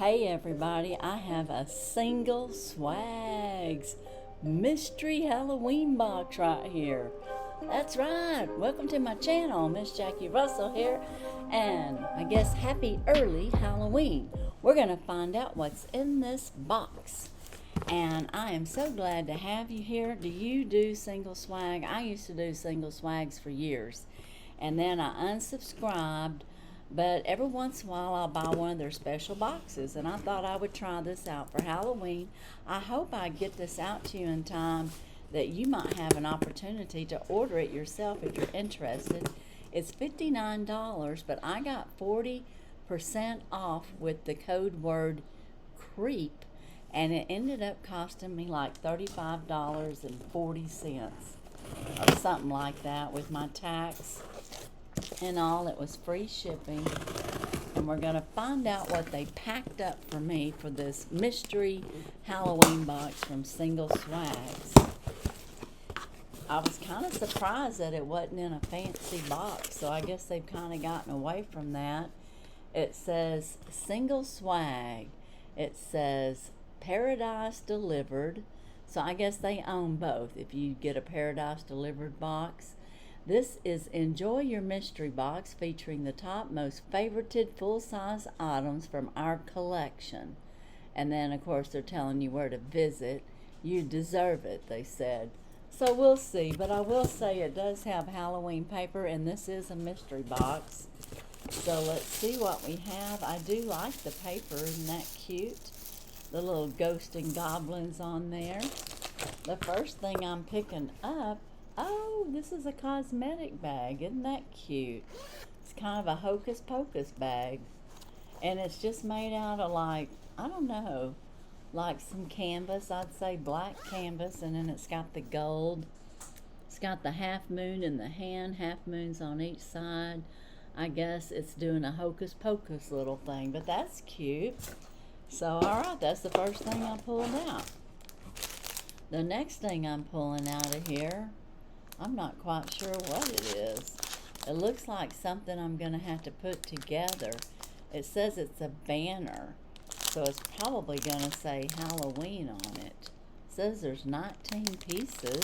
Hey everybody, I have a single swags mystery Halloween box right here. That's right, welcome to my channel. Miss Jackie Russell here, and I guess happy early Halloween. We're gonna find out what's in this box, and I am so glad to have you here. Do you do single swag? I used to do single swags for years, and then I unsubscribed. But every once in a while I'll buy one of their special boxes, and I thought I would try this out for Halloween. I hope I get this out to you in time that you might have an opportunity to order it yourself if you're interested. It's $59, but I got 40% off with the code word CREEP, and it ended up costing me like $35.40 or something like that with my tax and all. It was free shipping, and we're gonna find out what they packed up for me for this mystery Halloween box from Single Swags. I was kind of surprised that it wasn't in a fancy box, so I guess they've kind of gotten away from that. It says Single Swag. It says Paradise Delivered, so I guess they own both if you get a Paradise Delivered box. This is Enjoy Your Mystery Box, featuring the top most favorited full-size items from our collection. And then, of course, they're telling you where to visit. You deserve it, they said. So we'll see, but I will say it does have Halloween paper, and this is a mystery box. So let's see what we have. I do like the paper. Isn't that cute? The little ghost and goblins on there. The first thing I'm picking up, oh, this is a cosmetic bag. Isn't that cute? It's kind of a hocus pocus bag. And it's just made out of, like, I don't know, like some canvas. I'd say black canvas. And then it's got the gold. It's got the half moon in the hand. Half moons on each side. I guess it's doing a hocus pocus little thing. But that's cute. So, alright, that's the first thing I pulled out. The next thing I'm pulling out of here, I'm not quite sure what it is. It looks like something I'm going to have to put together. It says it's a banner, so it's probably going to say Halloween on it. It says there's 19 pieces,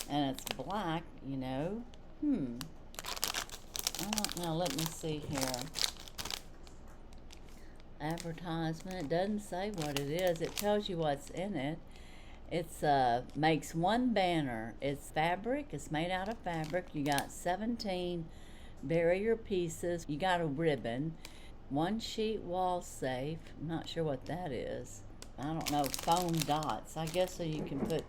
and it's black, you know. I don't know. Let me see here. Advertisement. It doesn't say what it is. It tells you what's in it. It's makes one banner. It's fabric. It's made out of fabric. You got 17 barrier pieces. You got a ribbon. One sheet wall safe. I'm not sure what that is. I don't know. Foam dots. I guess so you can put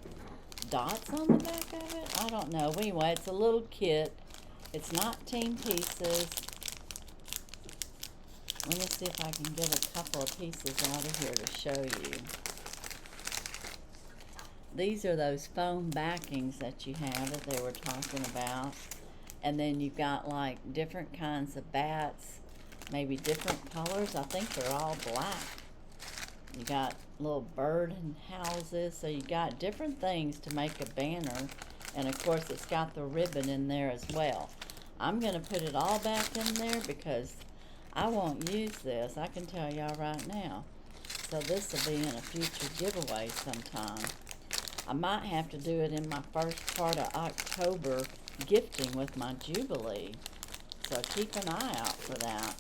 dots on the back of it. I don't know. Anyway, it's a little kit. It's 19 pieces. Let me see if I can get a couple of pieces out of here to show you. These are those foam backings that you have that they were talking about. And then you've got like different kinds of bats, maybe different colors. I think they're all black. You got little bird houses, so you got different things to make a banner. And of course it's got the ribbon in there as well. I'm going to put it all back in there because I won't use this. I can tell y'all right now. So this will be in a future giveaway sometime. I might have to do it in my first part of October gifting with my Jubilee. So keep an eye out for that.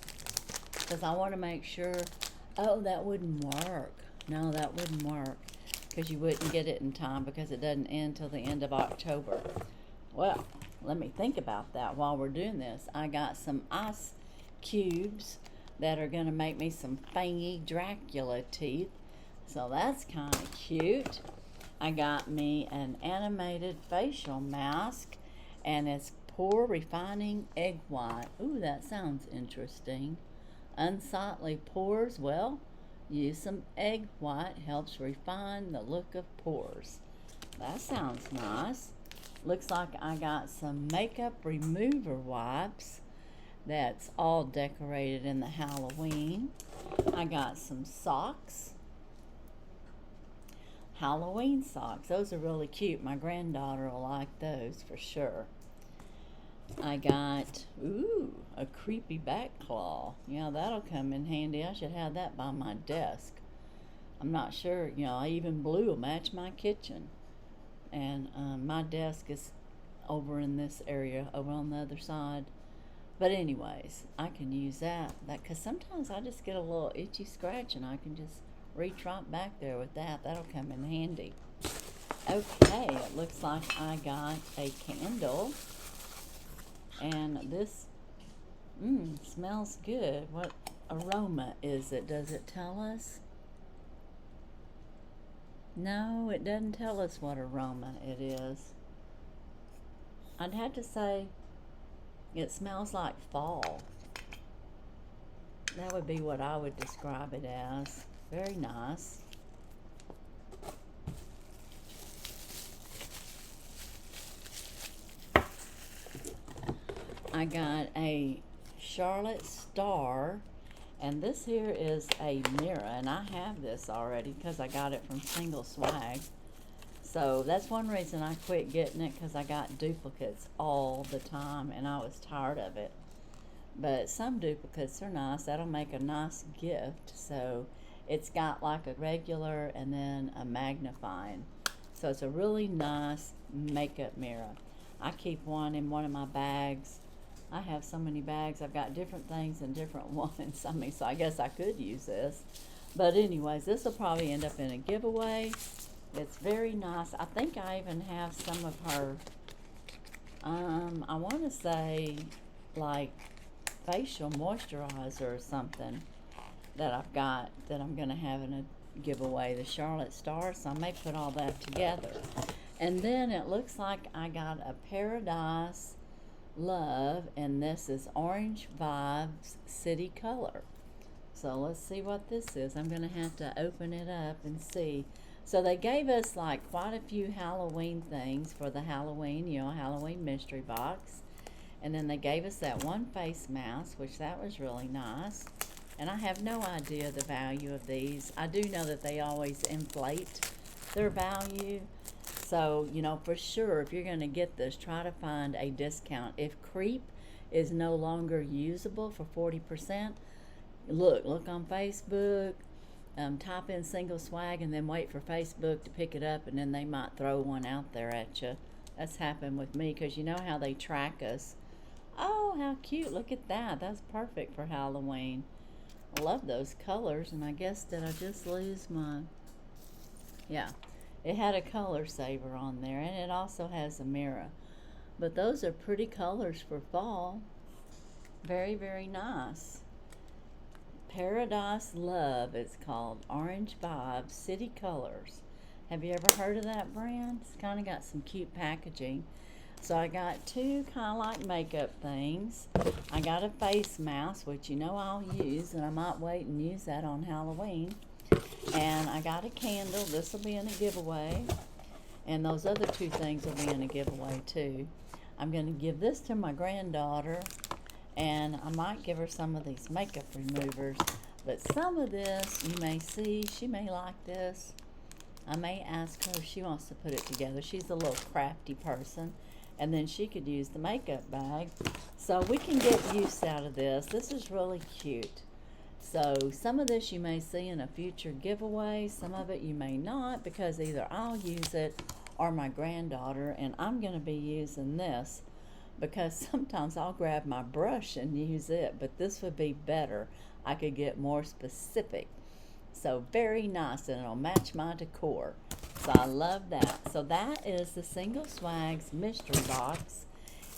Because I want to make sure, oh, that wouldn't work. No, that wouldn't work. Because you wouldn't get it in time because it doesn't end till the end of October. Well, let me think about that while we're doing this. I got some ice cubes that are going to make me some fangy Dracula teeth. So that's kind of cute. I got me an animated facial mask, and it's Pore Refining Egg White. Ooh, that sounds interesting. Unsightly pores, well, use some egg white, helps refine the look of pores. That sounds nice. Looks like I got some makeup remover wipes. That's all decorated in the Halloween. I got some socks. Halloween socks. Those are really cute. My granddaughter will like those for sure. I got, ooh, a creepy back claw. Yeah, that'll come in handy. I should have that by my desk. I'm not sure, you know, I even blue will match my kitchen. And my desk is over in this area, over on the other side. But anyways, I can use that because sometimes I just get a little itchy scratch and I can just reach right back there with that. That'll come in handy. Okay, it looks like I got a candle. And this smells good. What aroma is it? Does it tell us? No, it doesn't tell us what aroma it is. I'd have to say it smells like fall. That would be what I would describe it as. Very nice. I got a Charlotte Star, and this here is a mirror, and I have this already because I got it from Single Swag. So that's one reason I quit getting it, because I got duplicates all the time and I was tired of it. But some duplicates are nice. That'll make a nice gift. So it's got like a regular and then a magnifying. So it's a really nice makeup mirror. I keep one in one of my bags. I have so many bags. I've got different things in different ones. I mean, so I guess I could use this. But anyways, this will probably end up in a giveaway. It's very nice. I think I even have some of her, I want to say like facial moisturizer or something that I've got that I'm going to have in a giveaway, the Charlotte Star. So I may put all that together. And then it looks like I got a Paradise Love, and this is Orange Vibes City Color. So let's see what this is. I'm going to have to open it up and see. So they gave us like quite a few Halloween things for the Halloween, you know, Halloween mystery box. And then they gave us that one face mask, which that was really nice. And I have no idea the value of these. I do know that they always inflate their value. So, you know, for sure, if you're going to get this, try to find a discount. If Creep is no longer usable for 40%, look on Facebook, type in Single Swag, and then wait for Facebook to pick it up, and then they might throw one out there at you. That's happened with me, because you know how they track us. Oh, how cute. Look at that. That's perfect for Halloween. I love those colors, and I guess, did I just lose my... Yeah. It had a color saver on there, and it also has a mirror. But those are pretty colors for fall. Very, very nice. Paradise Love, it's called. Orange Vibes City Colors. Have you ever heard of that brand? It's kind of got some cute packaging. So I got two kind of like makeup things. I got a face mask, which you know I'll use, and I might wait and use that on Halloween. And I got a candle. This will be in a giveaway. And those other two things will be in a giveaway too. I'm going to give this to my granddaughter. And I might give her some of these makeup removers. But some of this you may see. She may like this. I may ask her if she wants to put it together. She's a little crafty person. And then she could use the makeup bag. So we can get use out of this. This is really cute. So some of this you may see in a future giveaway. Some of it you may not, because either I'll use it or my granddaughter. And I'm going to be using this because sometimes I'll grab my brush and use it. But this would be better. I could get more specific. So very nice, and it'll match my decor. So I love that. So that is the Single Swags mystery box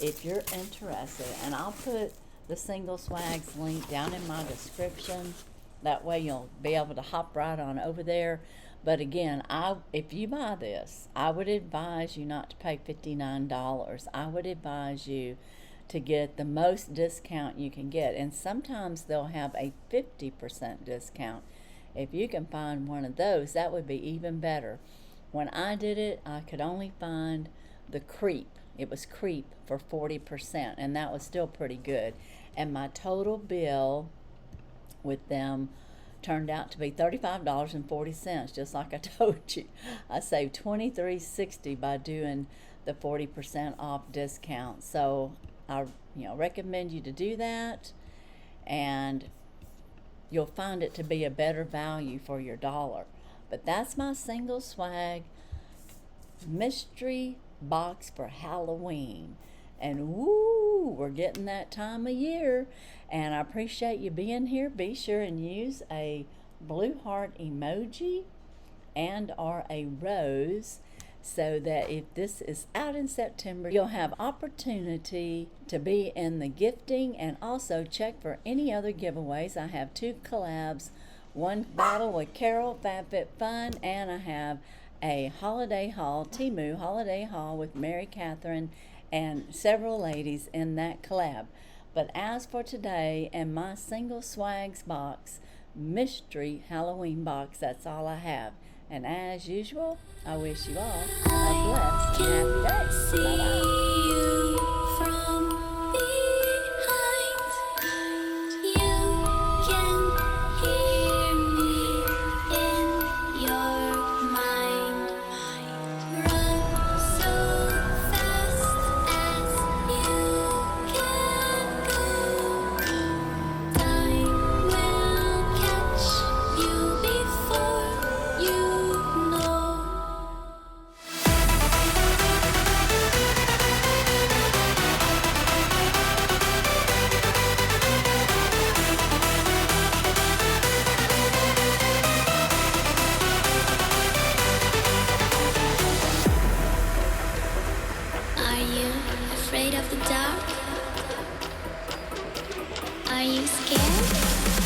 if you're interested. And I'll put the Single Swags link down in my description. That way you'll be able to hop right on over there. But again, if you buy this, I would advise you not to pay $59. I would advise you to get the most discount you can get. And sometimes they'll have a 50% discount. If you can find one of those, that would be even better. When I did it, I could only find the Creep. It was Creep for 40%, and that was still pretty good. And my total bill with them turned out to be $35.40, just like I told you. I saved $23.60 by doing the 40% off discount. So I recommend you to do that, and you'll find it to be a better value for your dollar. But that's my single swag mystery box for Halloween. And woo, we're getting that time of year, and I appreciate you being here. Be sure and use a blue heart emoji and or a rose, so that if this is out in September, you'll have opportunity to be in the gifting. And also check for any other giveaways. I have 2 collabs, one battle with Carol, Fabfitfun, and I have a holiday haul, Temu holiday haul with Mary Catherine and several ladies in that collab. But as for today and my single swags box, mystery Halloween box, that's all I have. And as usual, I wish you all a blessed and happy day. Bye-bye. Afraid of the dark? Are you scared?